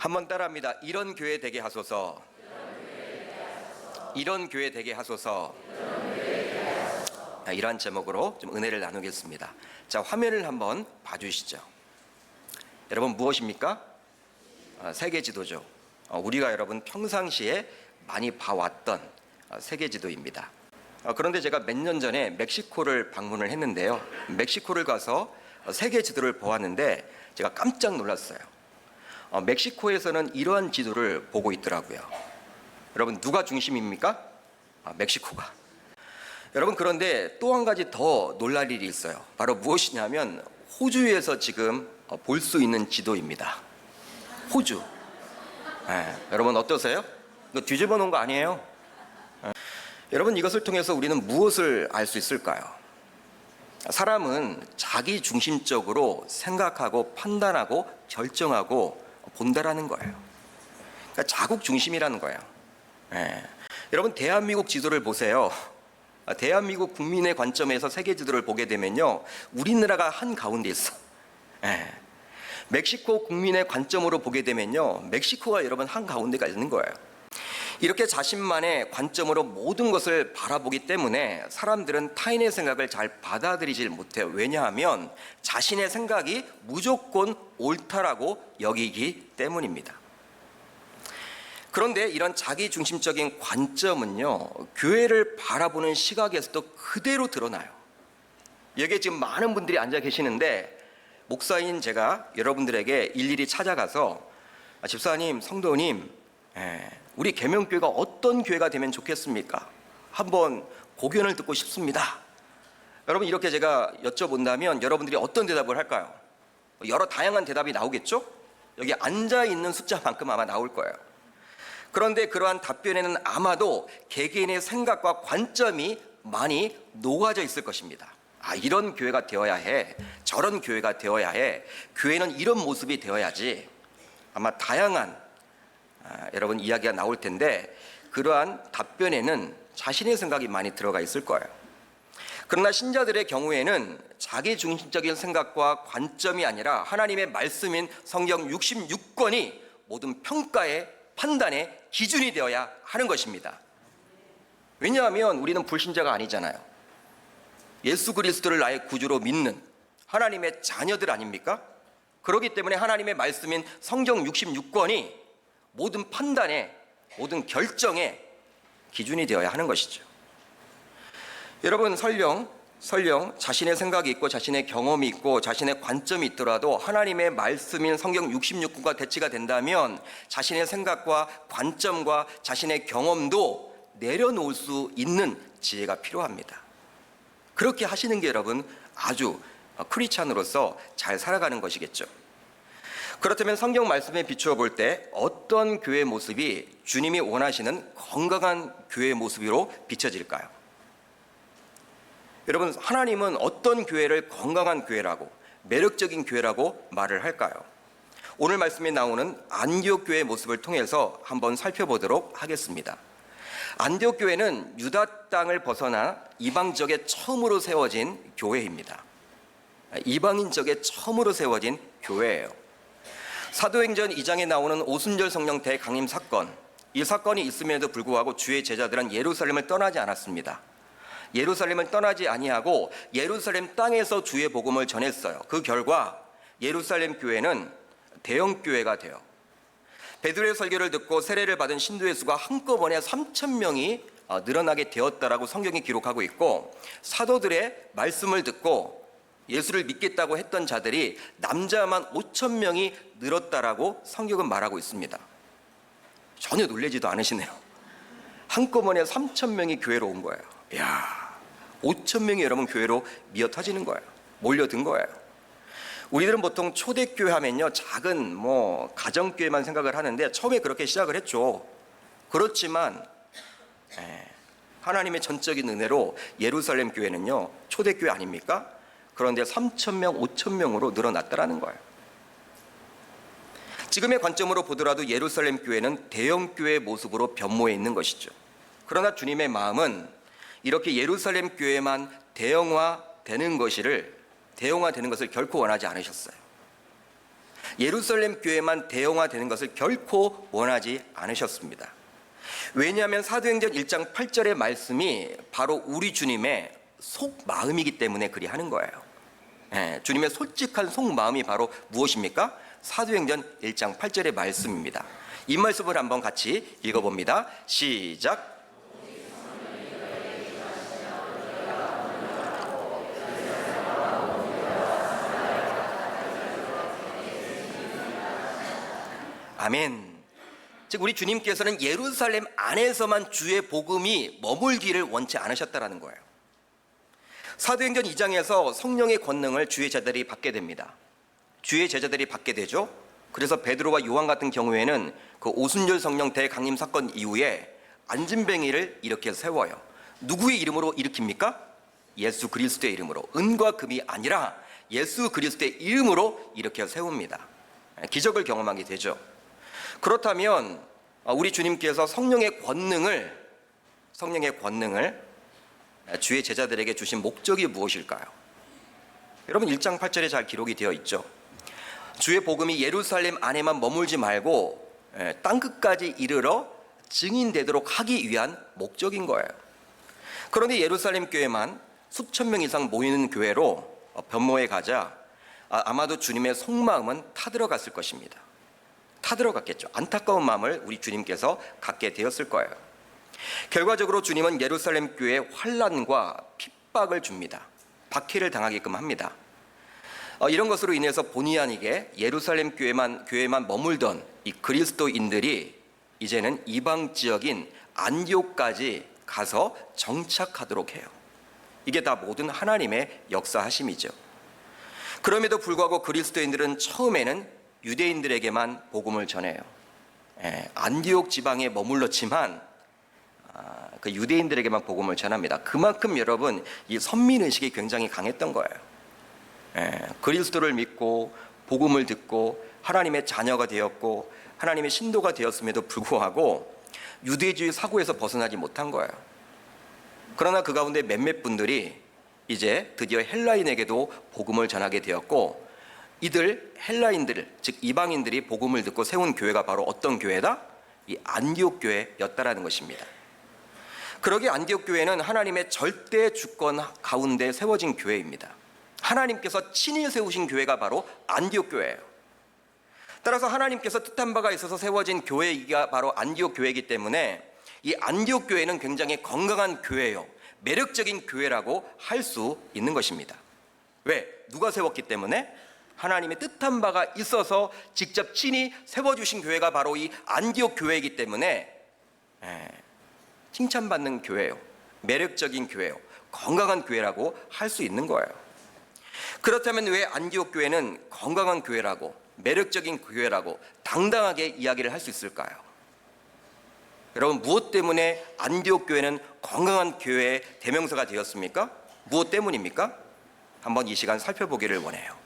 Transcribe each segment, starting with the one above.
한번 따라합니다. 이런 교회 되게 하소서. 이런 교회 되게 하소서. 이러한 제목으로 좀 은혜를 나누겠습니다. 자, 화면을 한번 봐주시죠. 여러분, 무엇입니까? 세계 지도죠. 우리가 여러분 평상시에 많이 봐왔던 세계 지도입니다. 그런데 제가 몇 년 전에 멕시코를 방문을 했는데요. 멕시코를 가서 세계 지도를 보았는데 제가 깜짝 놀랐어요. 멕시코에서는 이러한 지도를 보고 있더라고요. 여러분, 누가 중심입니까? 멕시코가. 여러분, 그런데 또 한 가지 더 놀랄 일이 있어요. 바로 무엇이냐면 호주에서 지금 볼 수 있는 지도입니다. 호주. 여러분 어떠세요? 이거 뒤집어 놓은 거 아니에요? 여러분, 이것을 통해서 우리는 무엇을 알 수 있을까요? 사람은 자기 중심적으로 생각하고 판단하고 결정하고 본다라는 거예요. 그러니까 자국 중심이라는 거예요. 여러분, 대한민국 지도를 보세요. 대한민국 국민의 관점에서 세계 지도를 보게 되면요, 우리나라가 한가운데 있어. 멕시코 국민의 관점으로 보게 되면요, 멕시코가 여러분 한가운데가 있는 거예요. 이렇게 자신만의 관점으로 모든 것을 바라보기 때문에 사람들은 타인의 생각을 잘 받아들이질 못해요. 왜냐하면 자신의 생각이 무조건 옳다라고 여기기 때문입니다. 그런데 이런 자기중심적인 관점은요, 교회를 바라보는 시각에서도 그대로 드러나요. 여기에 지금 많은 분들이 앉아 계시는데 목사인 제가 여러분들에게 일일이 찾아가서 집사님, 성도님, 우리 계명교회가 어떤 교회가 되면 좋겠습니까? 한번 고견을 듣고 싶습니다. 여러분, 이렇게 제가 여쭤본다면 여러분들이 어떤 대답을 할까요? 여러 다양한 대답이 나오겠죠? 여기 앉아있는 숫자만큼 아마 나올 거예요. 그런데 그러한 답변에는 아마도 개개인의 생각과 관점이 많이 녹아져 있을 것입니다. 이런 교회가 되어야 해, 저런 교회가 되어야 해, 교회는 이런 모습이 되어야지. 아마 다양한 여러분 이야기가 나올 텐데 그러한 답변에는 자신의 생각이 많이 들어가 있을 거예요. 그러나 신자들의 경우에는 자기 중심적인 생각과 관점이 아니라 하나님의 말씀인 성경 66권이 모든 평가의 판단의 기준이 되어야 하는 것입니다. 왜냐하면 우리는 불신자가 아니잖아요. 예수 그리스도를 나의 구주로 믿는 하나님의 자녀들 아닙니까? 그렇기 때문에 하나님의 말씀인 성경 66권이 모든 판단의, 모든 결정의 기준이 되어야 하는 것이죠. 여러분, 설령 자신의 생각이 있고 자신의 경험이 있고 자신의 관점이 있더라도 하나님의 말씀인 성경 66권과 대치가 된다면 자신의 생각과 관점과 자신의 경험도 내려놓을 수 있는 지혜가 필요합니다. 그렇게 하시는 게 여러분 아주 크리스찬으로서 잘 살아가는 것이겠죠. 그렇다면 성경 말씀에 비추어 볼 때 어떤 교회 모습이 주님이 원하시는 건강한 교회 모습으로 비춰질까요? 여러분, 하나님은 어떤 교회를 건강한 교회라고, 매력적인 교회라고 말을 할까요? 오늘 말씀에 나오는 안디옥 교회의 모습을 통해서 한번 살펴보도록 하겠습니다. 안디옥 교회는 유다 땅을 벗어나 이방 지역에 처음으로 세워진 교회입니다. 이방인 지역에 처음으로 세워진 교회예요. 사도행전 2장에 나오는 오순절 성령 대강림 사건, 이 사건이 있음에도 불구하고 주의 제자들은 예루살렘을 떠나지 않았습니다. 예루살렘을 떠나지 아니하고 예루살렘 땅에서 주의 복음을 전했어요. 그 결과 예루살렘 교회는 대형 교회가 돼요. 베드로의 설교를 듣고 세례를 받은 신도의 수가 한꺼번에 3,000명이 늘어나게 되었다라고 성경이 기록하고 있고, 사도들의 말씀을 듣고 예수를 믿겠다고 했던 자들이 남자만 5,000명이 늘었다라고 성경은 말하고 있습니다. 전혀 놀라지도 않으시네요. 한꺼번에 3,000명이 교회로 온 거예요. 이야, 5,000명이 여러분 교회로 미어터지는 거예요. 몰려든 거예요. 우리들은 보통 초대교회 하면요, 작은 가정교회만 생각을 하는데 처음에 그렇게 시작을 했죠. 그렇지만 하나님의 전적인 은혜로 예루살렘 교회는요, 초대교회 아닙니까? 그런데 3,000명, 5,000명으로 늘어났다라는 거예요. 지금의 관점으로 보더라도 예루살렘 교회는 대형 교회의 모습으로 변모해 있는 것이죠. 그러나 주님의 마음은 이렇게 예루살렘 교회만 대형화되는 것을 결코 원하지 않으셨어요. 예루살렘 교회만 대형화되는 것을 결코 원하지 않으셨습니다. 왜냐하면 사도행전 1장 8절의 말씀이 바로 우리 주님의 속마음이기 때문에 그리 하는 거예요. 주님의 솔직한 속마음이 바로 무엇입니까? 사도행전 1장 8절의 말씀입니다. 이 말씀을 한번 같이 읽어봅니다. 시작. 아멘. 즉 우리 주님께서는 예루살렘 안에서만 주의 복음이 머물기를 원치 않으셨다라는 거예요. 사도행전 2장에서 성령의 권능을 주의 제자들이 받게 됩니다. 주의 제자들이 받게 되죠. 그래서 베드로와 요한 같은 경우에는 그 오순절 성령 대강림 사건 이후에 안진뱅이를 일으켜 세워요. 누구의 이름으로 일으킵니까? 예수 그리스도의 이름으로. 은과 금이 아니라 예수 그리스도의 이름으로 일으켜 세웁니다. 기적을 경험하게 되죠. 그렇다면 우리 주님께서 성령의 권능을 주의 제자들에게 주신 목적이 무엇일까요? 여러분 1장 8절에 잘 기록이 되어 있죠. 주의 복음이 예루살렘 안에만 머물지 말고 땅끝까지 이르러 증인되도록 하기 위한 목적인 거예요. 그런데 예루살렘 교회만 수천 명 이상 모이는 교회로 변모해 가자 아마도 주님의 속마음은 타들어갔을 것입니다. 타들어갔겠죠. 안타까운 마음을 우리 주님께서 갖게 되었을 거예요. 결과적으로 주님은 예루살렘 교회에 환난과 핍박을 줍니다. 박해를 당하게끔 합니다. 이런 것으로 인해서 본의 아니게 예루살렘 교회만 머물던 이 그리스도인들이 이제는 이방 지역인 안디옥까지 가서 정착하도록 해요. 이게 다 모든 하나님의 역사하심이죠. 그럼에도 불구하고 그리스도인들은 처음에는 유대인들에게만 복음을 전해요. 안디옥 지방에 머물렀지만 그 유대인들에게만 복음을 전합니다. 그만큼 여러분 이 선민의식이 굉장히 강했던 거예요. 그리스도를 믿고 복음을 듣고 하나님의 자녀가 되었고 하나님의 신도가 되었음에도 불구하고 유대주의 사고에서 벗어나지 못한 거예요. 그러나 그 가운데 몇몇 분들이 이제 드디어 헬라인에게도 복음을 전하게 되었고 이들 헬라인들 즉 이방인들이 복음을 듣고 세운 교회가 바로 어떤 교회다? 이 안디옥 교회였다라는 것입니다. 그러기에 안디옥 교회는 하나님의 절대 주권 가운데 세워진 교회입니다. 하나님께서 친히 세우신 교회가 바로 안디옥 교회예요. 따라서 하나님께서 뜻한 바가 있어서 세워진 교회가 바로 안디옥 교회이기 때문에 이 안디옥 교회는 굉장히 건강한 교회예요. 매력적인 교회라고 할 수 있는 것입니다. 왜? 누가 세웠기 때문에? 하나님의 뜻한 바가 있어서 직접 친히 세워주신 교회가 바로 이 안디옥 교회이기 때문에 칭찬받는 교회예요. 매력적인 교회예요. 건강한 교회라고 할 수 있는 거예요. 그렇다면 왜 안디옥 교회는 건강한 교회라고 매력적인 교회라고 당당하게 이야기를 할 수 있을까요? 여러분 무엇 때문에 안디옥 교회는 건강한 교회의 대명사가 되었습니까? 무엇 때문입니까? 한번 이 시간 살펴보기를 원해요.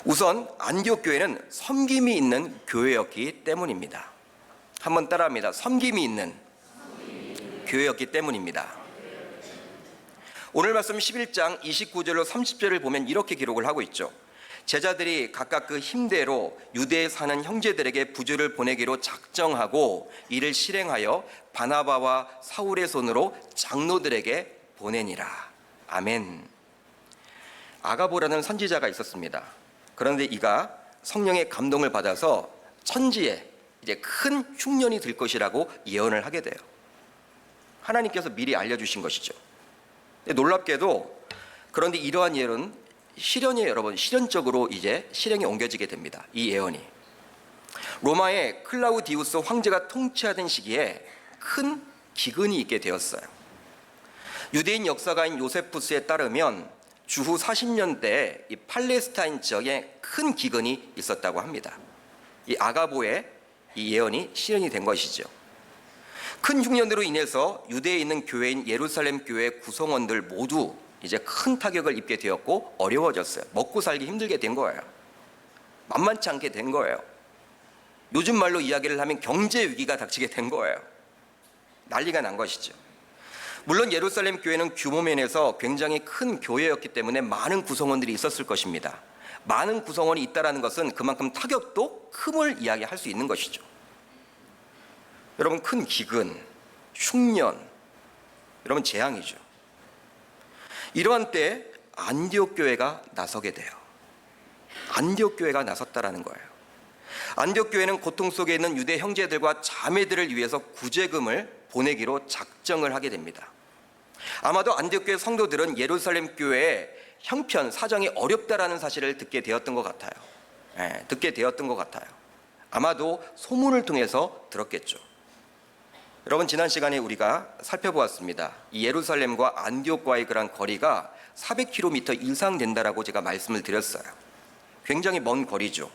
우선 안디옥 교회는 섬김이 있는 교회였기 때문입니다. 한번 따라합니다. 섬김이 있는 교회였기 때문입니다. 오늘 말씀 11장 29절로 30절을 보면 이렇게 기록을 하고 있죠. 제자들이 각각 그 힘대로 유대에 사는 형제들에게 부주를 보내기로 작정하고 이를 실행하여 바나바와 사울의 손으로 장로들에게 보내니라. 아멘. 아가보라는 선지자가 있었습니다. 그런데 이가 성령의 감동을 받아서 천지에 이제 큰 흉년이 들 것이라고 예언을 하게 돼요. 하나님께서 미리 알려주신 것이죠. 놀랍게도 그런데 이러한 예언은 실현적으로 이제 실행에 옮겨지게 됩니다. 이 예언이 로마의 클라우디우스 황제가 통치하던 시기에 큰 기근이 있게 되었어요. 유대인 역사가인 요세푸스에 따르면 주후 40년대에 이 팔레스타인 지역에 큰 기근이 있었다고 합니다. 이 아가보의 이 예언이 실현이 된 것이죠. 큰 흉년으로 인해서 유대에 있는 교회인 예루살렘 교회 구성원들 모두 이제 큰 타격을 입게 되었고 어려워졌어요. 먹고 살기 힘들게 된 거예요. 만만치 않게 된 거예요. 요즘 말로 이야기를 하면 경제 위기가 닥치게 된 거예요. 난리가 난 것이죠. 물론 예루살렘 교회는 규모 면에서 굉장히 큰 교회였기 때문에 많은 구성원들이 있었을 것입니다. 많은 구성원이 있다는 것은 그만큼 타격도 큼을 이야기할 수 있는 것이죠. 여러분, 큰 기근, 흉년, 여러분 재앙이죠. 이러한 때 안디옥 교회가 나서게 돼요. 안디옥 교회가 나섰다라는 거예요. 안디옥 교회는 고통 속에 있는 유대 형제들과 자매들을 위해서 구제금을 보내기로 작정을 하게 됩니다. 아마도 안디옥 교회 성도들은 예루살렘 교회의 형편, 사정이 어렵다라는 사실을 듣게 되었던 것 같아요. 듣게 되었던 것 같아요. 아마도 소문을 통해서 들었겠죠. 여러분, 지난 시간에 우리가 살펴보았습니다. 이 예루살렘과 안디옥과의 그런 거리가 400km 이상 된다라고 제가 말씀을 드렸어요. 굉장히 먼 거리죠.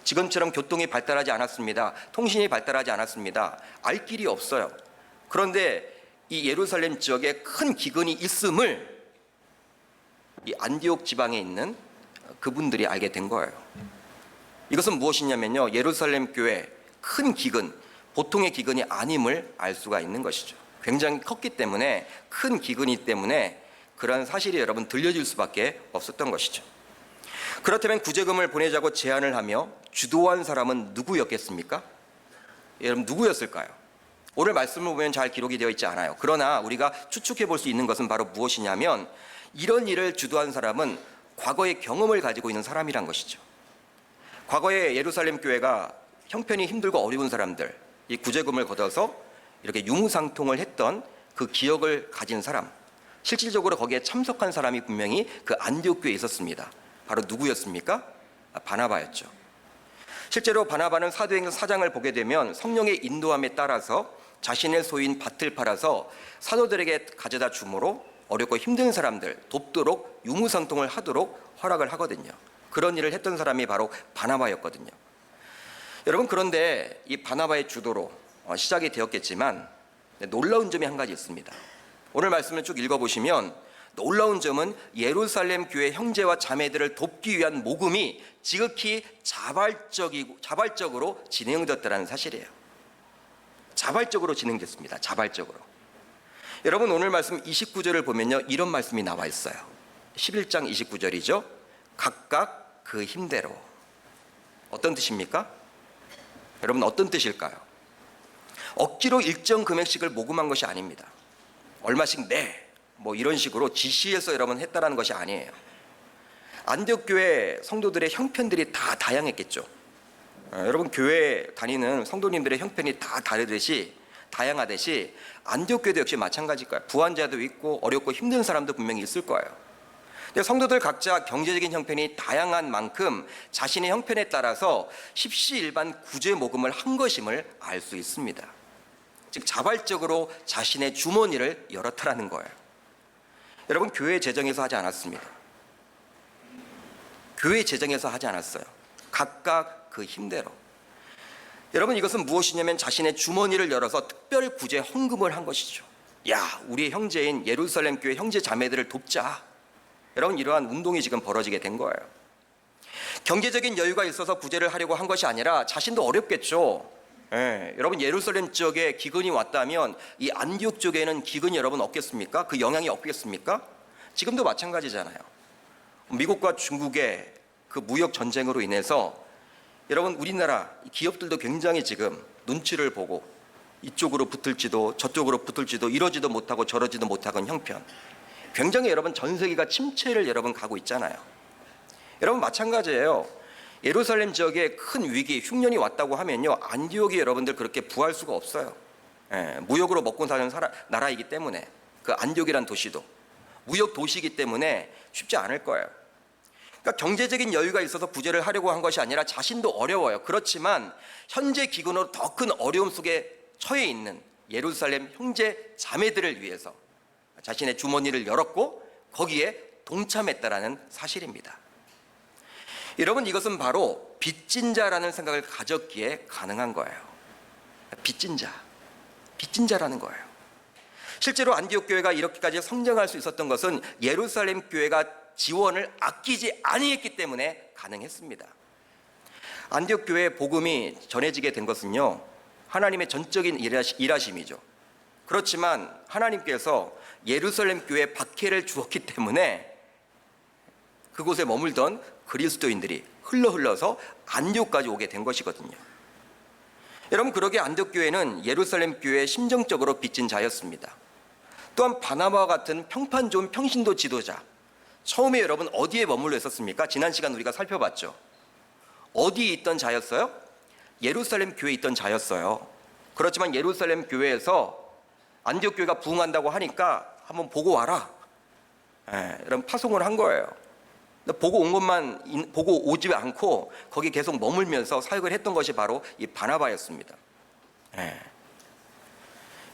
지금처럼 교통이 발달하지 않았습니다. 통신이 발달하지 않았습니다. 알 길이 없어요. 그런데 이 예루살렘 지역에 큰 기근이 있음을 이 안디옥 지방에 있는 그분들이 알게 된 거예요. 이것은 무엇이냐면요, 예루살렘 교회 큰 기근, 보통의 기근이 아님을 알 수가 있는 것이죠. 굉장히 컸기 때문에, 큰 기근이기 때문에 그런 사실이 여러분 들려질 수밖에 없었던 것이죠. 그렇다면 구제금을 보내자고 제안을 하며 주도한 사람은 누구였겠습니까? 여러분, 누구였을까요? 오늘 말씀을 보면 잘 기록이 되어 있지 않아요. 그러나 우리가 추측해 볼 수 있는 것은 바로 무엇이냐면, 이런 일을 주도한 사람은 과거의 경험을 가지고 있는 사람이란 것이죠. 과거에 예루살렘 교회가 형편이 힘들고 어려운 사람들, 이 구제금을 걷어서 이렇게 유무상통을 했던 그 기억을 가진 사람, 실질적으로 거기에 참석한 사람이 분명히 그 안디옥 교회에 있었습니다. 바로 누구였습니까? 바나바였죠. 실제로 바나바는 사도행전 4장을 보게 되면 성령의 인도함에 따라서 자신의 소유인 밭을 팔아서 사도들에게 가져다 주므로 어렵고 힘든 사람들 돕도록 유무상통을 하도록 허락을 하거든요. 그런 일을 했던 사람이 바로 바나바였거든요. 여러분, 그런데 이 바나바의 주도로 시작이 되었겠지만 놀라운 점이 한 가지 있습니다. 오늘 말씀을 쭉 읽어보시면 놀라운 점은 예루살렘 교회 형제와 자매들을 돕기 위한 모금이 지극히 자발적으로 진행되었다는 사실이에요. 자발적으로 진행됐습니다. 자발적으로. 여러분, 오늘 말씀 29절을 보면요, 이런 말씀이 나와 있어요. 11장 29절이죠. 각각 그 힘대로. 어떤 뜻입니까? 여러분, 어떤 뜻일까요? 억지로 일정 금액씩을 모금한 것이 아닙니다. 얼마씩 내, 뭐 이런 식으로 지시해서 여러분 했다라는 것이 아니에요. 안디옥 교회 성도들의 형편들이 다 다양했겠죠. 여러분, 교회 다니는 성도님들의 형편이 다 다양하듯이 안디옥 교회도 역시 마찬가지일 거예요. 부환자도 있고 어렵고 힘든 사람도 분명히 있을 거예요. 근데 성도들 각자 경제적인 형편이 다양한 만큼 자신의 형편에 따라서 십시일반 구제 모금을 한 것임을 알 수 있습니다. 즉, 자발적으로 자신의 주머니를 열었다라는 거예요. 여러분, 교회 재정에서 하지 않았습니다. 교회 재정에서 하지 않았어요. 각각 그 힘대로. 여러분, 이것은 무엇이냐면 자신의 주머니를 열어서 특별 구제 헌금을 한 것이죠. 야, 우리 형제인 예루살렘 교회 형제 자매들을 돕자. 여러분, 이러한 운동이 지금 벌어지게 된 거예요. 경제적인 여유가 있어서 구제를 하려고 한 것이 아니라 자신도 어렵겠죠. 여러분, 예루살렘 지역에 기근이 왔다면 이 안디옥 쪽에는 기근이 여러분 없겠습니까? 그 영향이 없겠습니까? 지금도 마찬가지잖아요. 미국과 중국의 그 무역 전쟁으로 인해서 여러분, 우리나라 기업들도 굉장히 지금 눈치를 보고 이쪽으로 붙을지도 저쪽으로 붙을지도 이러지도 못하고 저러지도 못하는 형편, 굉장히 여러분 전 세계가 침체를 여러분 가고 있잖아요. 여러분, 마찬가지예요. 예루살렘 지역에 큰 위기, 흉년이 왔다고 하면요, 안디옥이 여러분들 그렇게 부할 수가 없어요. 무역으로 먹고 사는 나라이기 때문에, 그 안디옥이란 도시도 무역 도시이기 때문에 쉽지 않을 거예요. 그러니까 경제적인 여유가 있어서 구제를 하려고 한 것이 아니라 자신도 어려워요. 그렇지만 현재 기근으로 더 큰 어려움 속에 처해 있는 예루살렘 형제 자매들을 위해서 자신의 주머니를 열었고 거기에 동참했다라는 사실입니다. 여러분, 이것은 바로 빚진 자라는 생각을 가졌기에 가능한 거예요. 빚진 자라는 거예요. 실제로 안디옥 교회가 이렇게까지 성장할 수 있었던 것은 예루살렘 교회가 지원을 아끼지 아니했기 때문에 가능했습니다. 안디옥 교회의 복음이 전해지게 된 것은요, 하나님의 전적인 일하심이죠. 그렇지만 하나님께서 예루살렘 교회에 박해를 주었기 때문에 그곳에 머물던 그리스도인들이 흘러서 안디옥까지 오게 된 것이거든요. 여러분, 그러게 안디옥 교회는 예루살렘 교회의 심정적으로 빚진 자였습니다. 또한 바나바와 같은 평판 좋은 평신도 지도자, 처음에 여러분 어디에 머물러 있었습니까? 지난 시간 우리가 살펴봤죠. 어디에 있던 자였어요? 예루살렘 교회에 있던 자였어요. 그렇지만 예루살렘 교회에서 안디옥 교회가 부흥한다고 하니까 한번 보고 와라, 이런 파송을 한 거예요. 보고 오지 않고 거기 계속 머물면서 사역을 했던 것이 바로 이 바나바였습니다.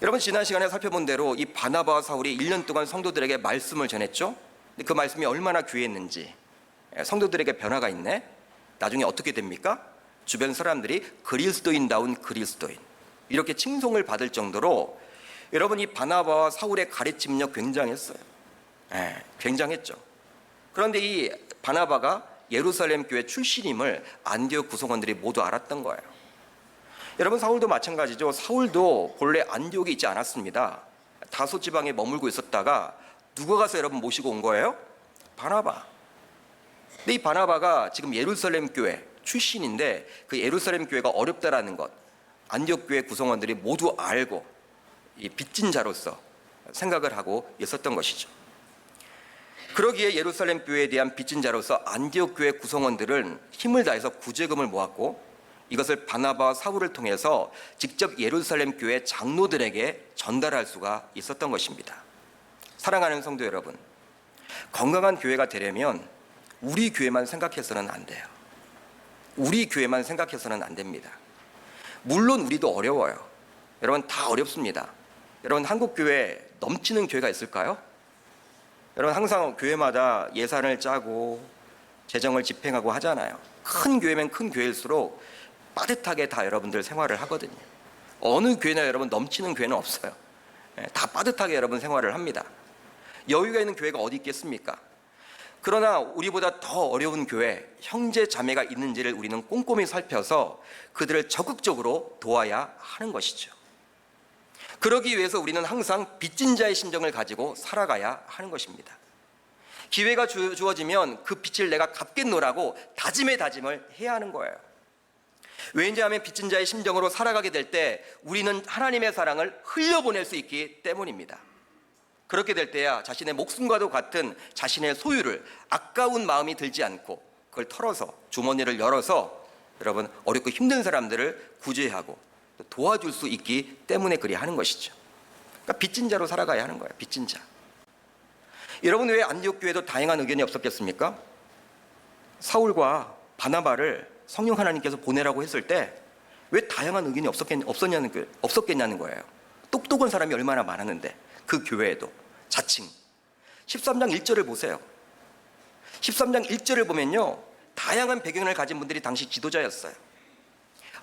여러분, 지난 시간에 살펴본 대로 이 바나바와 사울이 1년 동안 성도들에게 말씀을 전했죠. 근데 그 말씀이 얼마나 귀했는지, 성도들에게 변화가 있네. 나중에 어떻게 됩니까? 주변 사람들이 그리스도인다운 그리스도인, 이렇게 칭송을 받을 정도로 여러분, 이 바나바와 사울의 가르침력 굉장했어요. 굉장했죠. 그런데 이 바나바가 예루살렘 교회 출신임을 안디옥 구성원들이 모두 알았던 거예요. 여러분, 사울도 마찬가지죠. 사울도 본래 안디옥에 있지 않았습니다. 다소 지방에 머물고 있었다가 누가 가서 여러분 모시고 온 거예요? 바나바. 근데 이 바나바가 지금 예루살렘 교회 출신인데 그 예루살렘 교회가 어렵다라는 것, 안디옥 교회 구성원들이 모두 알고 이 빚진 자로서 생각을 하고 있었던 것이죠. 그러기에 예루살렘 교회에 대한 빚진 자로서 안디옥 교회 구성원들은 힘을 다해서 구제금을 모았고 이것을 바나바와 사울을 통해서 직접 예루살렘 교회 장로들에게 전달할 수가 있었던 것입니다. 사랑하는 성도 여러분, 건강한 교회가 되려면 우리 교회만 생각해서는 안 돼요. 우리 교회만 생각해서는 안 됩니다. 물론 우리도 어려워요. 여러분, 다 어렵습니다. 여러분, 한국 교회 넘치는 교회가 있을까요? 여러분, 항상 교회마다 예산을 짜고 재정을 집행하고 하잖아요. 큰 교회면 큰 교회일수록 빠듯하게 다 여러분들 생활을 하거든요. 어느 교회나 여러분 넘치는 교회는 없어요. 다 빠듯하게 여러분 생활을 합니다. 여유가 있는 교회가 어디 있겠습니까? 그러나 우리보다 더 어려운 교회, 형제 자매가 있는지를 우리는 꼼꼼히 살펴서 그들을 적극적으로 도와야 하는 것이죠. 그러기 위해서 우리는 항상 빚진 자의 심정을 가지고 살아가야 하는 것입니다. 기회가 주어지면 그 빚을 내가 갚겠노라고 다짐의 다짐을 해야 하는 거예요. 왜냐하면 빚진 자의 심정으로 살아가게 될 때 우리는 하나님의 사랑을 흘려보낼 수 있기 때문입니다. 그렇게 될 때야 자신의 목숨과도 같은 자신의 소유를 아까운 마음이 들지 않고 그걸 털어서 주머니를 열어서 여러분 어렵고 힘든 사람들을 구제하고 도와줄 수 있기 때문에 그리 하는 것이죠. 그러니까 빚진 자로 살아가야 하는 거예요. 빚진 자. 여러분, 왜 안디옥 교회도 다양한 의견이 없었겠습니까? 사울과 바나바를 성령 하나님께서 보내라고 했을 때 왜 다양한 의견이 없었겠냐는 거예요. 똑똑한 사람이 얼마나 많았는데 그 교회에도 자칭 13장 1절을 보세요. 13장 1절을 보면요, 다양한 배경을 가진 분들이 당시 지도자였어요.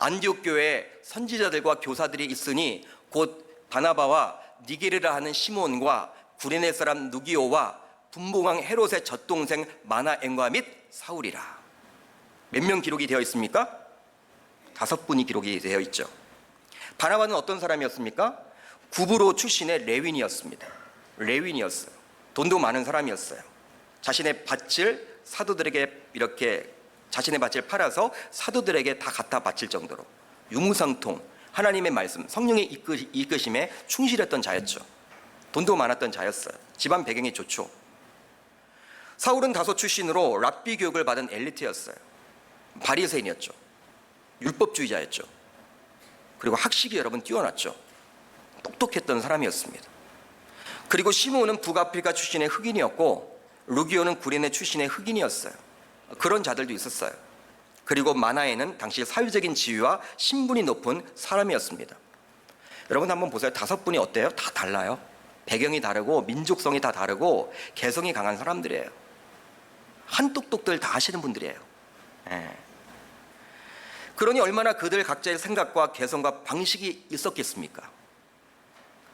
안디옥 교회에 선지자들과 교사들이 있으니 곧 바나바와 니게르라 하는 시몬과 구레네 사람 누기오와 분봉왕 헤롯의 젖동생 마나엔과 및 사울이라. 몇 명 기록이 되어 있습니까? 5분이 기록이 되어 있죠. 바나바는 어떤 사람이었습니까? 구브로 출신의 레윈이었습니다. 레윈이었어요. 돈도 많은 사람이었어요. 자신의 밭을 사도들에게 이렇게 자신의 밭을 팔아서 사도들에게 다 갖다 바칠 정도로 유무상통 하나님의 말씀, 성령의 이끄심에 충실했던 자였죠. 돈도 많았던 자였어요. 집안 배경이 좋죠. 사울은 다소 출신으로 랍비 교육을 받은 엘리트였어요. 바리새인이었죠. 율법주의자였죠. 그리고 학식이 여러분 뛰어났죠. 똑똑했던 사람이었습니다. 그리고 시므온은 북아프리카 출신의 흑인이었고 루기오는 구레네 출신의 흑인이었어요. 그런 자들도 있었어요. 그리고 마나에는 당시 사회적인 지위와 신분이 높은 사람이었습니다. 여러분 한번 보세요. 5분이 어때요? 다 달라요. 배경이 다르고 민족성이 다 다르고 개성이 강한 사람들이에요. 한똑똑들 다 하시는 분들이에요. 그러니 얼마나 그들 각자의 생각과 개성과 방식이 있었겠습니까?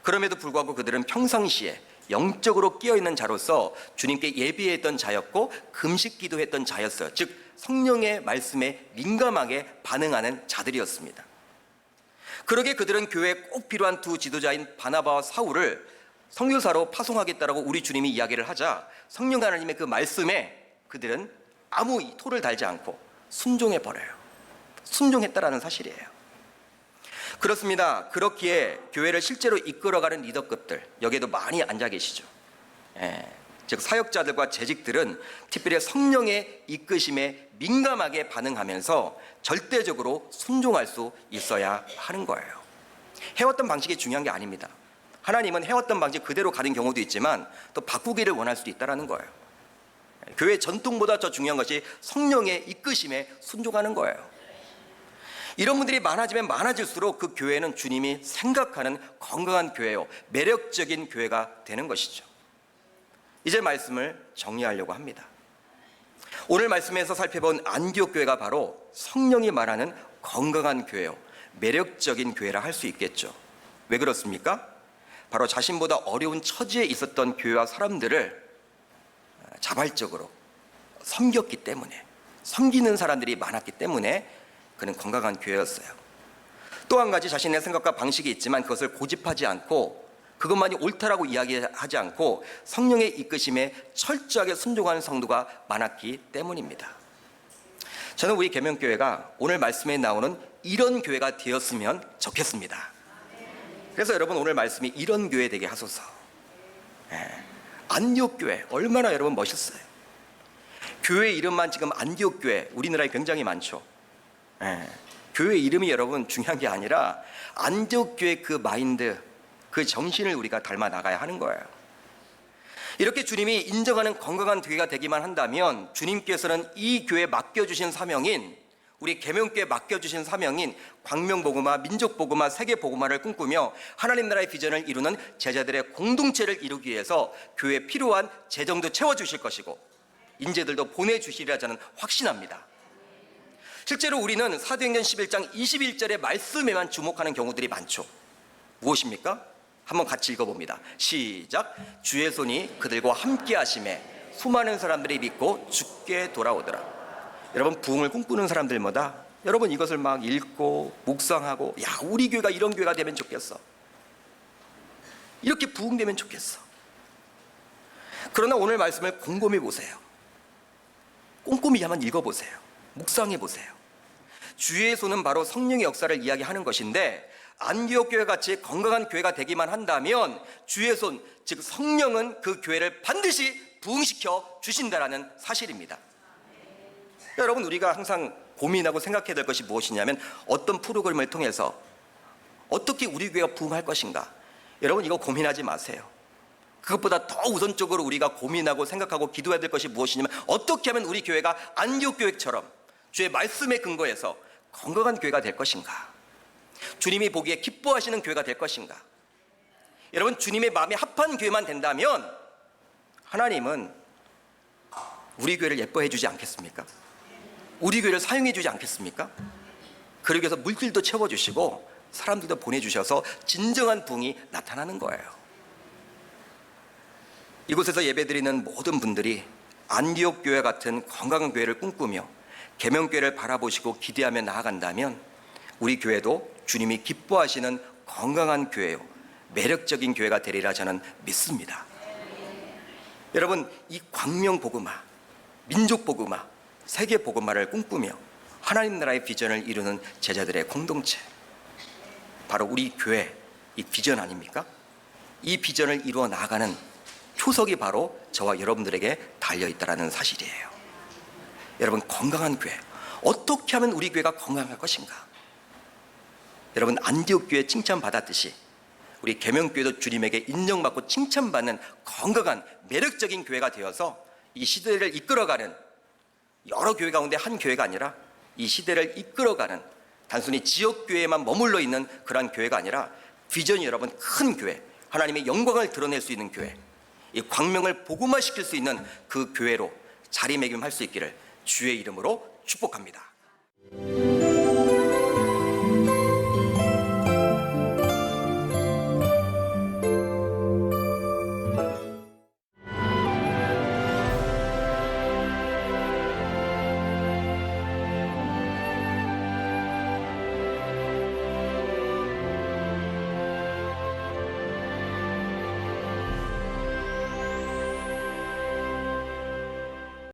그럼에도 불구하고 그들은 평상시에 영적으로 끼어있는 자로서 주님께 예비했던 자였고 금식 기도했던 자였어요. 즉 성령의 말씀에 민감하게 반응하는 자들이었습니다. 그러기에 그들은 교회에 꼭 필요한 두 지도자인 바나바와 사울을 선교사로 파송하겠다라고 우리 주님이 이야기를 하자 성령 하나님의 그 말씀에 그들은 아무 토를 달지 않고 순종해 버려요. 순종했다라는 사실이에요. 그렇습니다. 그렇기에 교회를 실제로 이끌어가는 리더급들, 여기에도 많이 앉아 계시죠. 즉 사역자들과 재직들은 특별히 성령의 이끄심에 민감하게 반응하면서 절대적으로 순종할 수 있어야 하는 거예요. 해왔던 방식이 중요한 게 아닙니다. 하나님은 해왔던 방식 그대로 가는 경우도 있지만 또 바꾸기를 원할 수도 있다는 거예요. 교회 전통보다 더 중요한 것이 성령의 이끄심에 순종하는 거예요. 이런 분들이 많아지면 많아질수록 그 교회는 주님이 생각하는 건강한 교회요, 매력적인 교회가 되는 것이죠. 이제 말씀을 정리하려고 합니다. 오늘 말씀에서 살펴본 안디옥 교회가 바로 성령이 말하는 건강한 교회요, 매력적인 교회라 할 수 있겠죠. 왜 그렇습니까? 바로 자신보다 어려운 처지에 있었던 교회와 사람들을 자발적으로 섬겼기 때문에, 섬기는 사람들이 많았기 때문에 그는 건강한 교회였어요. 또 한 가지 자신의 생각과 방식이 있지만 그것을 고집하지 않고 그것만이 옳다라고 이야기하지 않고 성령의 이끄심에 철저하게 순종하는 성도가 많았기 때문입니다. 저는 우리 계명교회가 오늘 말씀에 나오는 이런 교회가 되었으면 좋겠습니다. 그래서 여러분 오늘 말씀이 이런 교회 되게 하소서. 안디옥 교회 얼마나 여러분 멋있어요. 교회 이름만 지금 안디옥 교회 우리나라에 굉장히 많죠. 교회 이름이 여러분 중요한 게 아니라 안디옥 교회 그 마인드, 그 정신을 우리가 닮아 나가야 하는 거예요. 이렇게 주님이 인정하는 건강한 교회가 되기만 한다면 주님께서는 이 교회에 맡겨주신 사명인, 우리 계명교회에 맡겨주신 사명인 광명복음화, 민족복음화, 세계복음화를 꿈꾸며 하나님 나라의 비전을 이루는 제자들의 공동체를 이루기 위해서 교회에 필요한 재정도 채워주실 것이고 인재들도 보내주시리라 저는 확신합니다. 실제로 우리는 사도행전 11장 21절의 말씀에만 주목하는 경우들이 많죠. 무엇입니까? 한번 같이 읽어봅니다. 시작. 주의 손이 그들과 함께 하심에 수많은 사람들이 믿고 주께 돌아오더라. 여러분 부흥을 꿈꾸는 사람들마다 여러분 이것을 막 읽고 묵상하고, 야 우리 교회가 이런 교회가 되면 좋겠어, 이렇게 부흥되면 좋겠어. 그러나 오늘 말씀을 곰곰이 보세요. 꼼꼼히 한번 읽어보세요. 묵상해 보세요. 주의 손은 바로 성령의 역사를 이야기하는 것인데 안디옥 교회 같이 건강한 교회가 되기만 한다면 주의 손, 즉 성령은 그 교회를 반드시 부흥시켜 주신다라는 사실입니다. 여러분 우리가 항상 고민하고 생각해야 될 것이 무엇이냐면 어떤 프로그램을 통해서 어떻게 우리 교회가 부흥할 것인가. 여러분 이거 고민하지 마세요. 그것보다 더 우선적으로 우리가 고민하고 생각하고 기도해야 될 것이 무엇이냐면 어떻게 하면 우리 교회가 안디옥 교회처럼 주의 말씀에 근거해서 건강한 교회가 될 것인가. 주님이 보기에 기뻐하시는 교회가 될 것인가. 여러분 주님의 마음에 합한 교회만 된다면 하나님은 우리 교회를 예뻐해 주지 않겠습니까? 우리 교회를 사용해 주지 않겠습니까? 그러기 위해서 물질도 채워주시고 사람들도 보내주셔서 진정한 부흥이 나타나는 거예요. 이곳에서 예배드리는 모든 분들이 안디옥 교회 같은 건강한 교회를 꿈꾸며 계명교회를 바라보시고 기대하며 나아간다면 우리 교회도 주님이 기뻐하시는 건강한 교회요, 매력적인 교회가 되리라 저는 믿습니다. 여러분 이 광명복음화, 민족복음화, 세계복음화를 꿈꾸며 하나님 나라의 비전을 이루는 제자들의 공동체, 바로 우리 교회 이 비전 아닙니까? 이 비전을 이루어 나가는 초석이 바로 저와 여러분들에게 달려있다는 사실이에요. 여러분 건강한 교회, 어떻게 하면 우리 교회가 건강할 것인가? 여러분 안디옥 교회 칭찬받았듯이 우리 계명교회도 주님에게 인정받고 칭찬받는 건강한 매력적인 교회가 되어서 이 시대를 이끌어가는, 여러 교회 가운데 한 교회가 아니라 이 시대를 이끌어가는 단순히 지역교회에만 머물러 있는 그런 교회가 아니라 비전이 여러분 큰 교회, 하나님의 영광을 드러낼 수 있는 교회, 이 광명을 복음화시킬 수 있는 그 교회로 자리매김할 수 있기를 주의 이름으로 축복합니다.